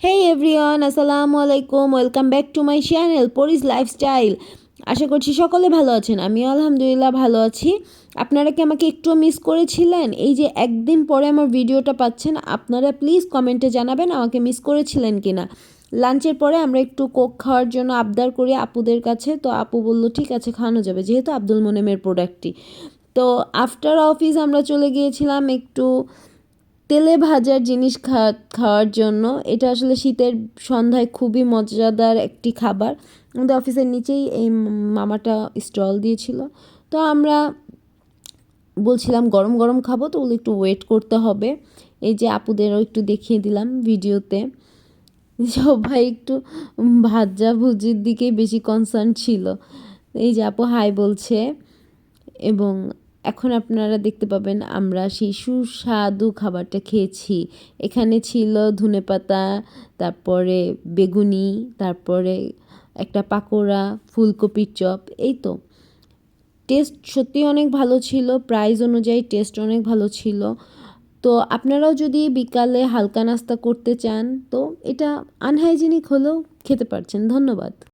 হেই everyone, আসসালামু আলাইকুম। Welcome back to my channel পরিস লাইফস্টাইল। আশা করছি সকলে ভালো আছেন। আমিও আলহামদুলিল্লাহ ভালো আছি। আপনারা কি আমাকে একটু মিস করেছিলেন? এই যে একদিন পরে আমার ভিডিওটা পাচ্ছেন, আপনারা প্লিজ কমেন্টে জানাবেন আমাকে মিস করেছিলেন কি না। লাঞ্চের পরে আমরা একটু কোক খাওয়ার জন্য আবদার করি আপুদের কাছে, তো আপু বলল ঠিক আছে খাওয়ানো যাবে, যেহেতু আব্দুল মোনেমের প্রোডাক্টটি। তো আফটার অফিস আমরা চলে গিয়েছিলাম একটু তেলে ভাজার জিনিস খাওয়ার জন্য। এটা আসলে শীতের সন্ধ্যায় খুবই মজাদার একটি খাবার। আমাদের অফিসের নিচেই এই মামাটা স্টল দিয়েছিল। তো আমরা বলছিলাম গরম গরম খাবো, তো ওগুলো একটু ওয়েট করতে হবে। এই যে আপুদেরও একটু দেখিয়ে দিলাম ভিডিওতে। সবাই একটু ভাজাভুজির দিকেই বেশি কনসার্ন ছিল। এই যে আপু হাই বলছে। এবং এখন আপনারা দেখতে পাবেন আমরা সেই সুস্বাদু খাবারটা খেয়েছি। এখানে ছিল ধনেপাতা, তারপরে বেগুনি, তারপরে একটা পাকোড়া, ফুলকপির চপ। এই তো টেস্ট সত্যি অনেক ভালো ছিল, প্রাইস অনুযায়ী টেস্ট অনেক ভালো ছিল। তো আপনারাও যদি বিকালে হালকা নাস্তা করতে চান, তো এটা আনহাইজেনিক হলেও খেতে পারছেন। ধন্যবাদ।